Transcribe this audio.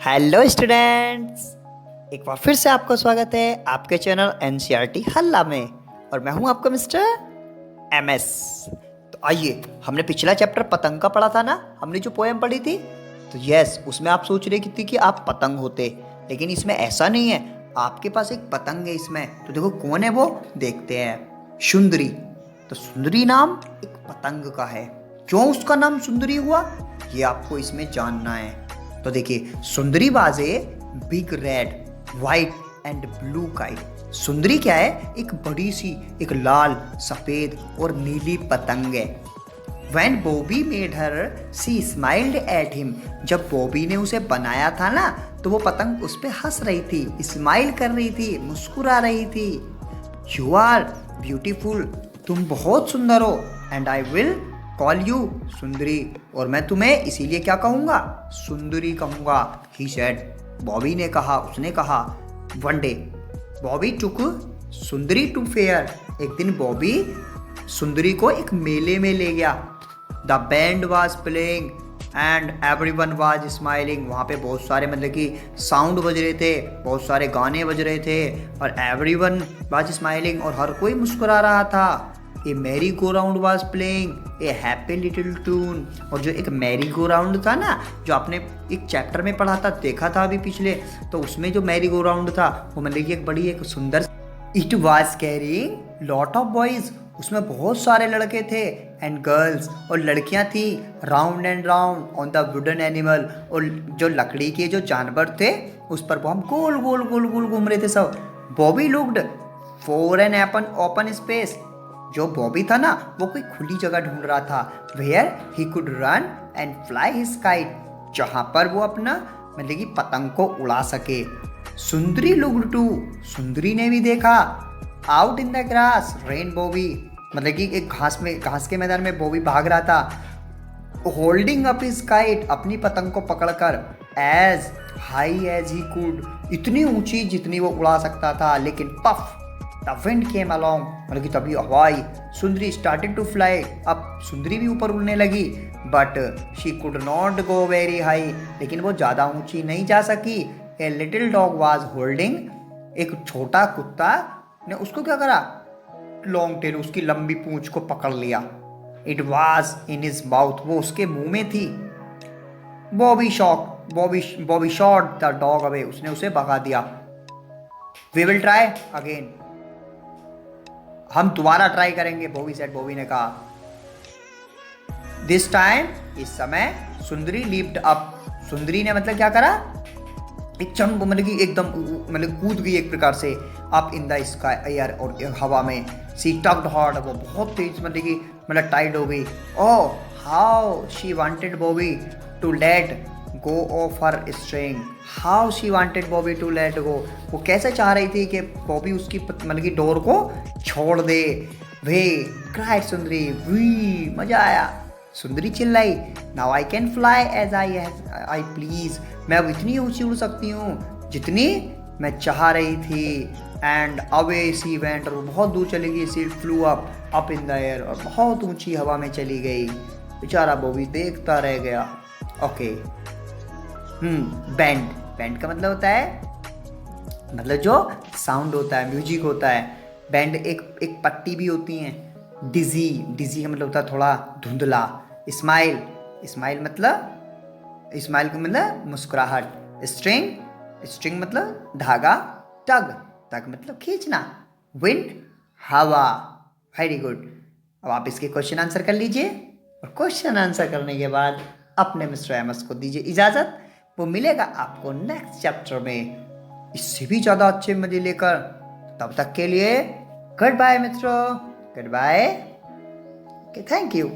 Hello students, एक बार फिर से आपको स्वागत है आपके चैनल एनसीईआरटी हल्ला में। और मैं हूं आपका मिस्टर एमएस। तो आइए, हमने पिछला चैप्टर पतंग का पढ़ा था ना, हमने जो पोएम पढ़ी थी। तो यस, उसमें आप सोच रहे थी कि आप पतंग होते, लेकिन इसमें ऐसा नहीं है। आपके पास एक पतंग है इसमें। तो देखो कौन है वो, देखते हैं। सुंदरी। तो सुंदरी नाम एक पतंग का है। क्यों उसका नाम सुंदरी हुआ, ये आपको इसमें जानना है। तो देखिए, सुंदरी was a big red white and blue kite. सुंदरी क्या है, एक बड़ी सी, एक लाल सफेद और नीली पतंग है। When Bobby made her she smiled at him. जब बॉबी ने उसे बनाया था ना, तो वो पतंग उस पर हंस रही थी, स्माइल कर रही थी, मुस्कुरा रही थी। यू आर ब्यूटीफुल, तुम बहुत सुंदर हो। And I will call you सुंदरी, और मैं तुम्हें इसीलिए क्या कहूँगा, सुंदरी कहूँगा। ही सेड, बॉबी ने कहा, उसने कहा। One day Bobby took Sundari to fair. एक दिन बॉबी सुंदरी को एक मेले में ले गया। The band was playing and everyone was smiling. वहाँ पे बहुत सारे मतलब कि साउंड बज रहे थे, बहुत सारे गाने बज रहे थे, और एवरीवन वाज स्माइलिंग, और हर कोई मुस्कुरा रहा था। A merry go round was playing a happy little tune. और जो एक मैरी गो राउंड था ना, जो आपने एक चैप्टर में पढ़ा था, देखा था अभी पिछले, तो उसमें जो मैरी गो राउंड था वो मतलब कि एक बड़ी एक सुंदर। It was carrying lot of boys. उसमें बहुत सारे लड़के थे एंड गर्ल्स, और लड़कियां थी। Round and round on the wooden animal. और जो लकड़ी के जो जानवर थे उस पर वो हम गोल गोल गोल गोल घूम रहे थे सब। Bobby looked for an open space. जो बॉबी था ना, वो कोई खुली जगह ढूंढ रहा था, where he could run and fly his kite, जहां पर वो अपना मतलब कि पतंग को उड़ा सके। सुंदरी लुक्ड टू, सुंदरी ने भी देखा। Out in the grass rain Bobby, मतलब कि एक घास के मैदान में बॉबी भाग रहा था। होल्डिंग अप हिज काइट, अपनी पतंग को पकड़कर। As high as he could, इतनी ऊंची जितनी वो उड़ा सकता था। लेकिन puff the wind came along, मतलब कि तभी हवा आई। सुंदरी स्टार्टेड टू फ्लाई, अब सुंदरी भी ऊपर उड़ने लगी। But she could not go very high, लेकिन वो ज़्यादा ऊंची नहीं जा सकी। A little dog was holding, एक छोटा कुत्ता ने उसको क्या करा, लॉन्ग टेल, उसकी लंबी पूंछ को पकड़ लिया। It was in his mouth, वो उसके मुंह में थी। Bobby shot the dog away, उसने उसे भगा दिया। वी विल ट्राई अगेन, हम दोबारा ट्राई करेंगे, बॉबी सेड, बॉबी ने कहा। दिस टाइम, इस समय, सुंदरी लीप्ड अप, सुंदरी ने मतलब क्या करा, एक चंग मतलब कि एकदम मतलब कूद गई एक प्रकार से, up in the sky air, और हवा में। सी टक्ड हार्ड, वो बहुत तेज मतलब कि मतलब टाइट हो गई। Oh how she wanted Bobby to let go of her string, how she wanted Bobby to let go, वो कैसे चाह रही थी कि बॉबी उसकी मतलब कि डोर को छोड़ दे। वे क्राइड सुंदरी, वी, मजा आया। सुंदरी चिल्लाई, now I can fly as I please, मैं अब इतनी ऊंची उड़ सकती हूँ जितनी मैं चाह रही थी। एंड अवे सी वेंट, और बहुत दूर चली गई। She flew up in the air, और बहुत ऊंची हवा में चली गई। बेचारा बॉबी देखता रह गया। ओके, बैंड, बैंड का मतलब होता है, मतलब जो साउंड होता है, म्यूजिक होता है। बैंड एक पट्टी भी होती है। डिजी, डिजी का मतलब होता है थोड़ा धुंधला। स्माइल, स्माइल का मतलब मुस्कुराहट। स्ट्रिंग, स्ट्रिंग मतलब धागा। टग, टग मतलब खींचना। विंड, हवा। Very good. अब आप इसके क्वेश्चन आंसर कर लीजिए, और क्वेश्चन आंसर करने के बाद अपने मिस्टर एमएस को दीजिए इजाज़त। वो मिलेगा आपको नेक्स्ट चैप्टर में इससे भी ज़्यादा अच्छे मजे लेकर। तब तक के लिए गुड बाय मित्रों, गुड बाय, थैंक यू।